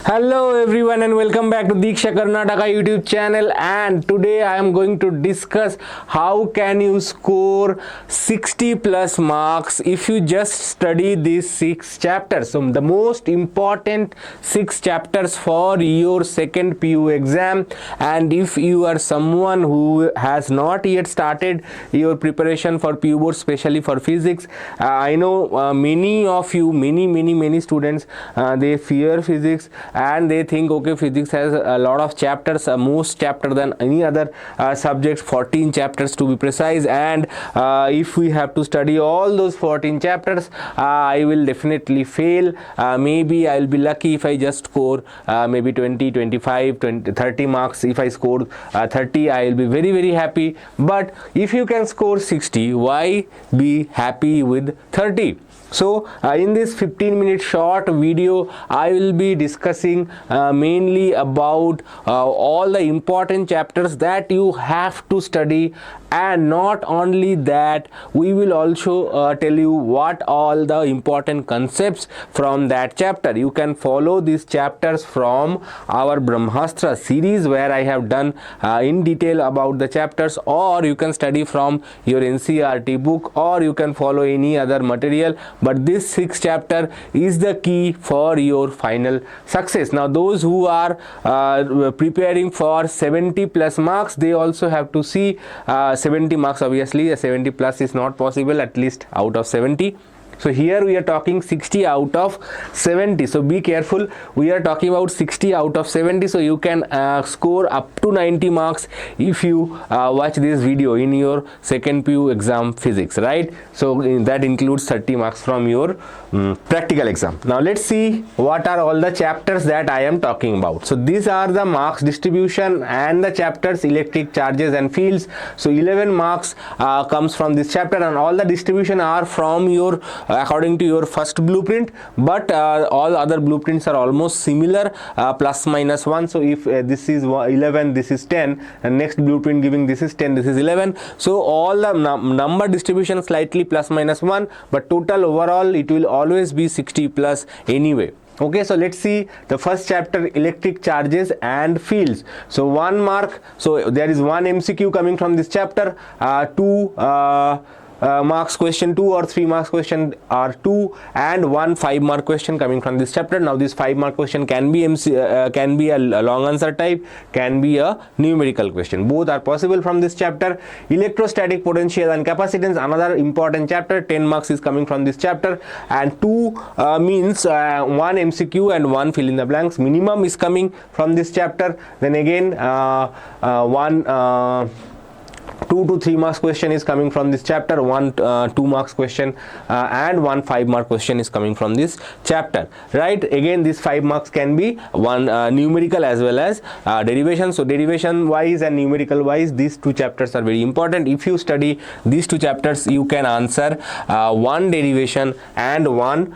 Hello everyone and welcome back to Diksha Karnataka YouTube channel, and today I am going to discuss how can you score 60 plus marks if you just study these 6 chapters. So the most important 6 chapters for your second PU exam, and if you are someone who has not yet started your preparation for PU board, especially for physics, I know many of you, many students, they fear physics and they think, okay, physics has a lot of chapters, most chapter than any other subjects, 14 chapters to be precise, and if we have to study all those 14 chapters, I will definitely fail. Maybe I will be lucky if I just score maybe 20, 25, 20, 30 marks. If I score 30, I will be very happy. But if you can score 60, why be happy with 30? So in this 15-minute short video, I will be discussing mainly about all the important chapters that you have to study, and not only that, we will also tell you what all the important concepts from that chapter. You can follow these chapters from our Brahmastra series, where I have done in detail about the chapters, or you can study from your NCERT book, or you can follow any other material, but this 6th chapter is the key for your final success. Now those who are preparing for 70 plus marks, they also have to see 70 marks. Obviously a 70 plus is not possible, at least out of 70. So here we are talking 60 out of 70. So be careful. We are talking about 60 out of 70. So you can score up to 90 marks if you watch this video in your second PU exam physics, right? So that includes 30 marks from your practical exam. Now let's see what are all the chapters that I am talking about. So these are the marks distribution and the chapters electric charges and fields. So 11 marks comes from this chapter, and all the distribution are from your according to your first blueprint, but all other blueprints are almost similar, plus minus 1. So if this is 11, this is 10, and next blueprint giving this is 10, this is 11. So all the number distribution slightly plus minus 1, but total overall it will always be 60 plus anyway. Okay, so let's see the first chapter, electric charges and fields. So 1 mark, so there is 1 MCQ coming from this chapter, 2 marks question, 2 or 3 marks question are 2, and 1 5-mark question coming from this chapter. Now this 5-mark question can be a long answer type, can be a numerical question. Both are possible from this chapter. Electrostatic potential and capacitance, another important chapter, 10 marks is coming from this chapter, and 2 means 1 MCQ and 1 fill in the blanks minimum is coming from this chapter. Then again 2 to 3 marks question is coming from this chapter, 1 2 marks question and 1 5-mark question is coming from this chapter, right? Again, these 5 marks can be one numerical as well as derivation. So derivation wise and numerical wise, these 2 chapters are very important. If you study these 2 chapters, you can answer 1 derivation and 1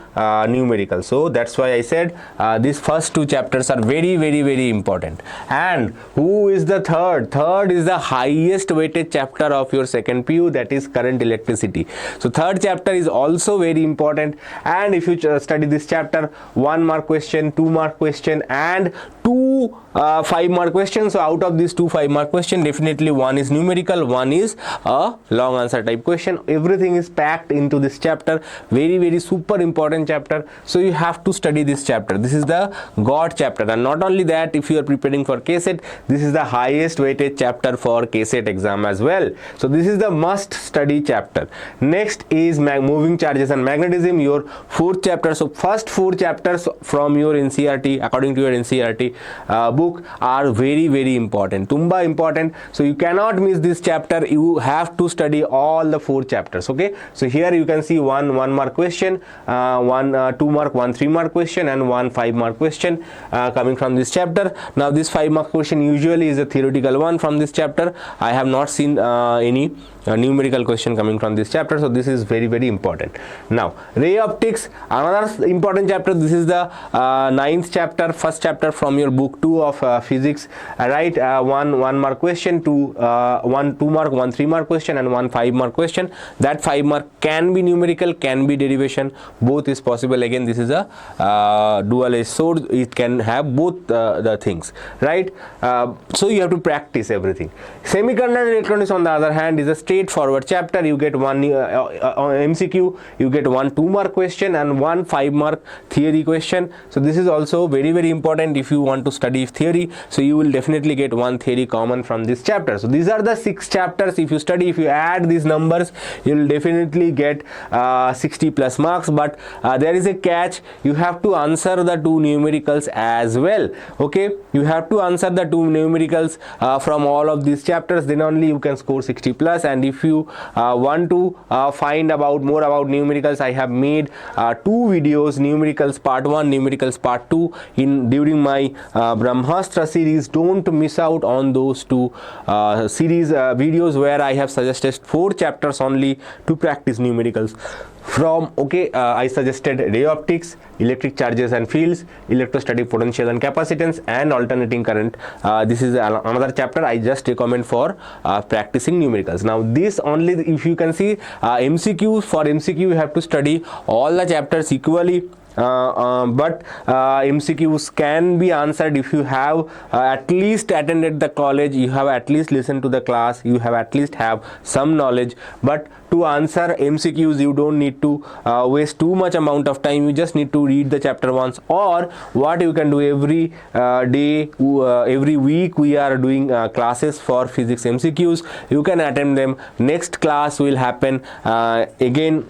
numerical. So that's why I said these first 2 chapters are very important. And who is the third? Third is the highest weighted chapter of your second PU, that is current electricity. So third chapter is also very important, and if you study this chapter, 1 mark question, 2 mark question and 2 5-mark questions. So out of these 2 5-mark question, definitely 1 is numerical, 1 is a long answer type question. Everything is packed into this chapter, very super important chapter. So you have to study this chapter. This is the God chapter, and not only that, if you are preparing for KCET, this is the highest weighted chapter for KCET exam as well. So this is the must study chapter. Next is moving charges and magnetism, your 4th chapter. So first 4 chapters from your NCERT, according to your NCERT book, are very important, tumba important. So you cannot miss this chapter. You have to study all the 4 chapters. Okay, so here you can see 1 1-mark question, 1 2-mark, 1 3-mark question and 1 5-mark question coming from this chapter. Now this 5-mark question usually is a theoretical one from this chapter. I have not seen any numerical question coming from this chapter, so this is very important. Now ray optics, another important chapter. This is the 9th chapter, first chapter from your book book 2 of physics, right? One mark question, one 2 mark, one 3 mark question, and one 5 mark question. That 5 mark can be numerical, can be derivation, both is possible. Again, this is a dual-edged sword, it can have both the things, right? So you have to practice everything. Semiconductor electronics, on the other hand, is a straightforward chapter. You get one MCQ, you get one 2 mark question and one 5 mark theory question. So this is also very, very important if you want to study theory. So you will definitely get one theory common from this chapter. So these are the 6 chapters. If you study, if you add these numbers, you will definitely get 60 plus marks. But there is a catch, you have to answer the 2 numericals as well. Okay, you have to answer the 2 numericals from all of these chapters, then only you can score 60 plus. And if you want to find out more about numericals, I have made 2 videos, numericals part 1, numericals part 2 during my Brahmastra series. Don't miss out on those 2 series videos where I have suggested 4 chapters only to practice numericals from. Okay, I suggested ray optics, electric charges and fields, electrostatic potential and capacitance, and alternating current. This is another chapter I just recommend for practicing numericals. Now this only, if you can see, MCQ, for MCQ you have to study all the chapters equally. But MCQs can be answered if you have at least attended the college, you have at least listened to the class, you have at least have some knowledge. But to answer MCQs, you don't need to waste too much amount of time. You just need to read the chapter once, or what you can do, every day, every week we are doing classes for physics MCQs. You can attend them. Next class will happen again.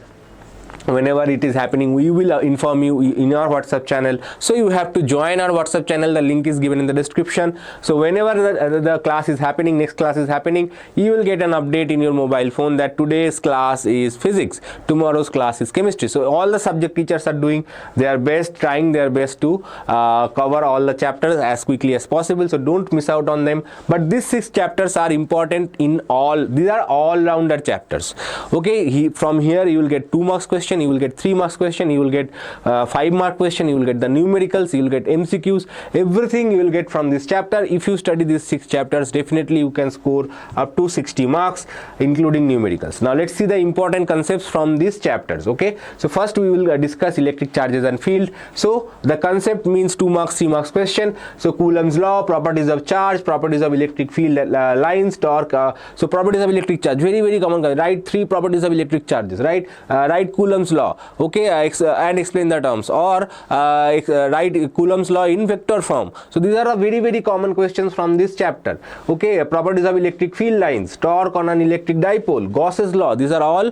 Whenever it is happening, we will inform you in our WhatsApp channel. So you have to join our WhatsApp channel, the link is given in the description. So whenever the class is happening, next class is happening, you will get an update in your mobile phone that today's class is physics, tomorrow's class is chemistry. So all the subject teachers are doing their best, trying their best to cover all the chapters as quickly as possible. So don't miss out on them. But these 6 chapters are important in all, these are all-rounder chapters. Okay, from here you will get 2 marks question, you will get 3 marks question, you will get 5 mark question, you will get the numericals, you will get MCQs, everything you will get from this chapter. If you study these 6 chapters, definitely you can score up to 60 marks including numericals. Now let's see the important concepts from these chapters. Okay, so first we will discuss electric charges and field. So the concept means 2 marks, 3 marks question. So Coulomb's law, properties of charge, properties of electric field lines, torque. So properties of electric charge, very, very common. Write 3 properties of electric charges, right? Write Coulomb's law, okay, and explain the terms, or write Coulomb's law in vector form. So these are very, very common questions from this chapter. Okay, properties of electric field lines, torque on an electric dipole, Gauss's law. These are all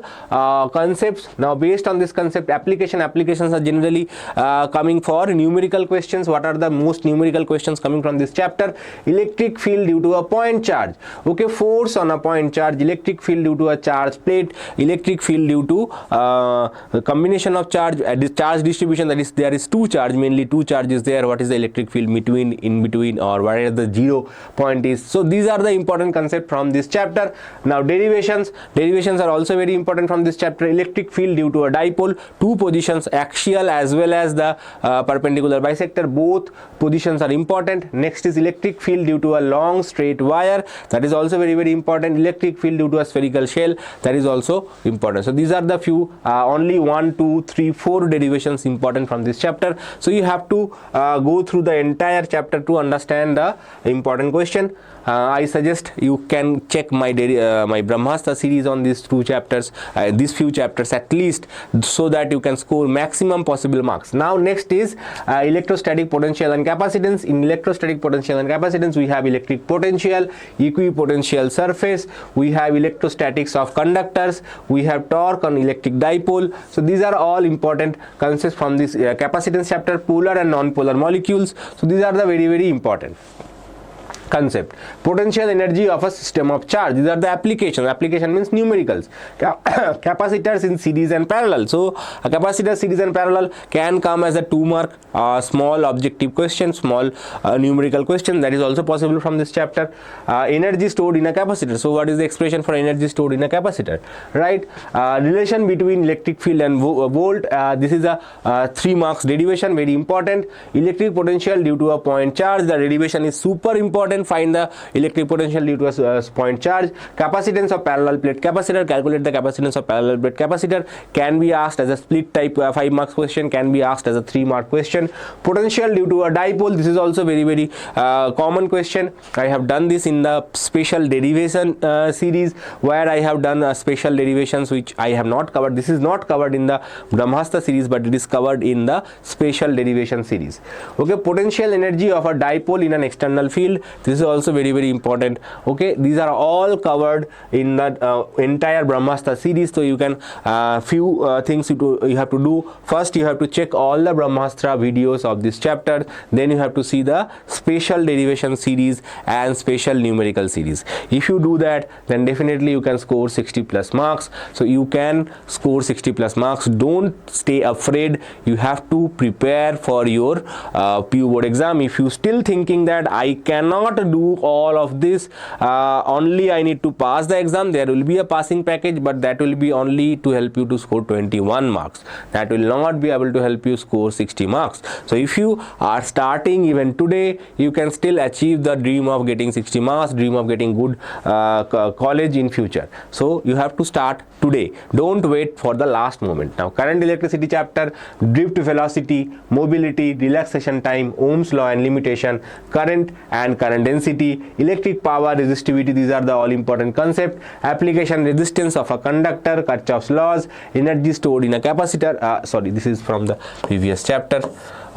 concepts. Now based on this concept, applications are generally coming for numerical questions. What are the most numerical questions coming from this chapter? Electric field due to a point charge, okay, force on a point charge, electric field due to a charge plate, electric field due to combination of charge, charge distribution, that is there is 2 charge, mainly 2 charges there. What is the electric field in between, or where the 0 point is? So these are the important concept from this chapter. Now derivations are also very important from this chapter. Electric field due to a dipole, 2 positions, axial as well as the perpendicular bisector, both positions are important. Next is electric field due to a long straight wire, that is also very, very important. Electric field due to a spherical shell, that is also important. So these are the few only 1, 2, 3, 4 derivations important from this chapter. So you have to go through the entire chapter to understand the important question. I suggest you can check my my Brahmastra series on these 2 chapters, these few chapters at least, so that you can score maximum possible marks. Now next is electrostatic potential and capacitance. In electrostatic potential and capacitance, we have electric potential, equipotential surface, we have electrostatics of conductors, we have torque on electric dipole. So these are all important concepts from this capacitance chapter. Polar and non-polar molecules, so these are the very, very important. concept. Potential energy of a system of charge. These are the applications. Application means numericals. Capacitors in series and parallel. So a capacitor series and parallel can come as a 2 mark small objective question, small numerical question. That is also possible from this chapter. Energy stored in a capacitor. So what is the expression for energy stored in a capacitor, right? Relation between electric field and volt. This is a 3 marks derivation, very important. Electric potential due to a point charge. The derivation is super important. Find the electric potential due to a point charge. Capacitance of parallel plate capacitor. Calculate the capacitance of parallel plate capacitor. Can be asked as a split type 5 marks question. Can be asked as a 3 mark question. Potential due to a dipole. This is also very common question. I have done this in the special derivation series, where I have done special derivations which I have not covered. This is not covered in the Brahmastra series, but it is covered in the special derivation series. Okay, potential energy of a dipole in an external field. This is also very important. Okay, these are all covered in the entire Brahmastra series. So you can few things you have to do. First, you have to check all the Brahmastra videos of this chapter. Then you have to see the special derivation series and special numerical series. If you do that, then definitely you can score 60 plus marks. So you can score 60 plus marks. Don't stay afraid. You have to prepare for your PU board exam. If you still thinking that I cannot do all of this, only I need to pass the exam, there will be a passing package, but that will be only to help you to score 21 marks. That will not be able to help you score 60 marks. So if you are starting even today, you can still achieve the dream of getting 60 marks, dream of getting good college in future. So you have to start today. Don't wait for the last moment. Now, current electricity chapter, drift velocity, mobility, relaxation time, Ohm's law and limitation, current and current density, electric power, resistivity. These are the all important concept. Application resistance of a conductor, Kirchhoff's laws, energy stored in a capacitor. Sorry, this is from the previous chapter.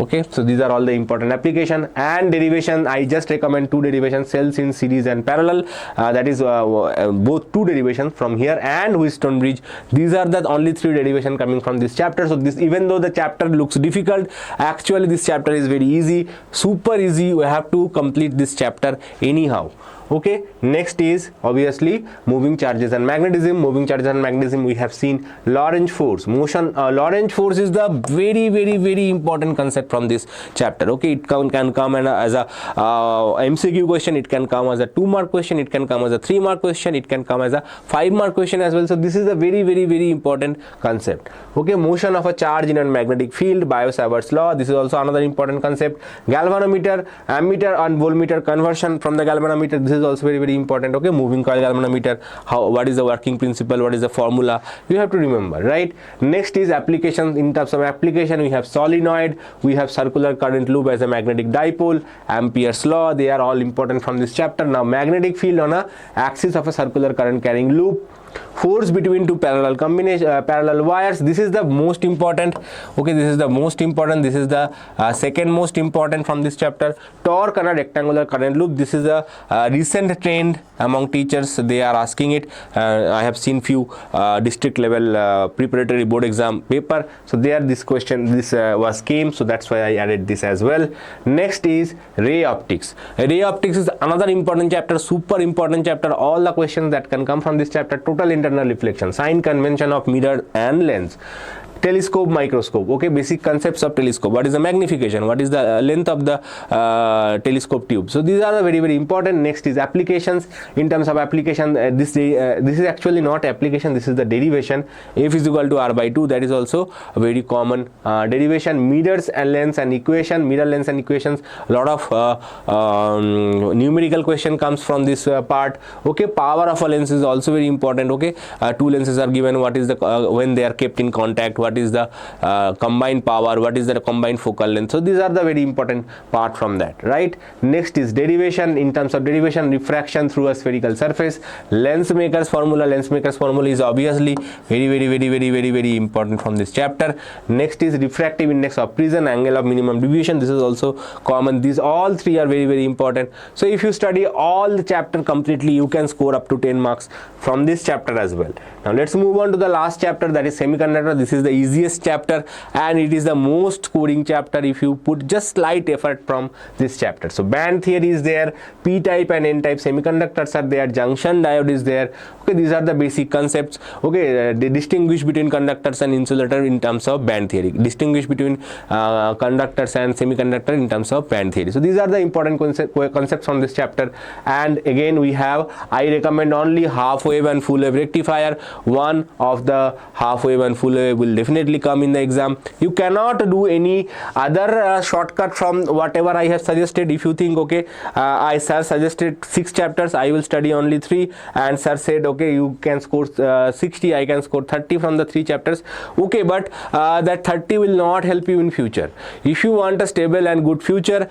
Okay, so these are all the important application. And derivation, I just recommend 2 derivations, cells in series and parallel. That is both 2 derivations from here and Wheatstone bridge. These are the only 3 derivation coming from this chapter. So this, even though the chapter looks difficult, actually this chapter is very easy, super easy. We have to complete this chapter anyhow. Okay, next is obviously moving charges and magnetism. Moving charges and magnetism, we have seen Lorentz force. Motion Lorentz force is the very important concept from this chapter. Okay, it can come as a MCQ question, it can come as a 2 mark question, it can come as a 3 mark question, it can come as a 5 mark question as well. So this is a very important concept. Okay, motion of a charge in a magnetic field, Biot-Savart's law. This is also another important concept. Galvanometer, ammeter and voltmeter conversion from the galvanometer. This is also very important. Okay, moving coil galvanometer, what is the working principle, what is the formula, you have to remember, right? Next is applications. In terms of application, we have solenoid, we have circular current loop as a magnetic dipole, Ampere's law. They are all important from this chapter. Now, magnetic field on a axis of a circular current carrying loop, force between 2 parallel wires. This is the most important. Okay, this is the most important. This is the second most important from this chapter. Torque on a rectangular current loop. This is a recent trend among teachers. They are asking it. I have seen few district level preparatory board exam paper. So there this question was came. So that's why I added this as well. Next is ray optics. Ray optics is another important chapter, super important chapter. All the questions that can come from this chapter. Total internal reflection, sign convention of mirror and lens, telescope, microscope. Okay, basic concepts of telescope. What is the magnification, what is the length of the telescope tube. So these are the very important. Next is applications. In terms of application, this is actually not application, this is the derivation. F is equal to r by 2. That is also a very common derivation. Mirrors and lens and equation, mirror, lens and equations. A lot of numerical question comes from this part. Okay, power of a lens is also very important. Okay, 2 lenses are given. What is the when they are kept in contact, what is the combined power, what is the combined focal length. So these are the very important part from that, right? Next is derivation. In terms of derivation, refraction through a spherical surface, lens maker's formula. Lens maker's formula is obviously very important from this chapter. Next is refractive index of prism, angle of minimum deviation. This is also common. These all 3 are very important. So if you study all the chapter completely, you can score up to 10 marks from this chapter as well. Now let's move on to the last chapter, that is semiconductor. This is the easiest chapter, and it is the most scoring chapter if you put just slight effort from this chapter. So band theory is there, p-type and n-type semiconductors are there, junction diode is there. Okay, these are the basic concepts. Okay, they distinguish between conductors and insulator in terms of band theory, distinguish between conductors and semiconductor in terms of band theory. So these are the important concepts from this chapter. And again we have, I recommend only half wave and full wave rectifier. One of the half wave and full wave will definitely come in the exam. You cannot do any other shortcut from whatever I have suggested. If you think, okay, I sir suggested 6 chapters, I will study only 3, and sir said, okay, you can score 60, I can score 30 from the 3 chapters. Okay, but that 30 will not help you in future. If you want a stable and good future,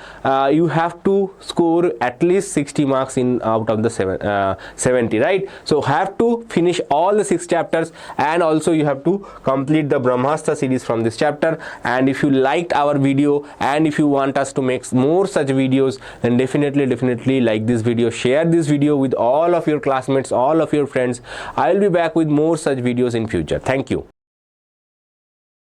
you have to score at least 60 marks in out of the 70, right? So have to finish all the 6 chapters, and also you have to complete the Brahmastra series from this chapter. And if you liked our video and if you want us to make more such videos, then definitely like this video, share this video with all of your classmates, all of your friends. I will be back with more such videos in future. Thank you.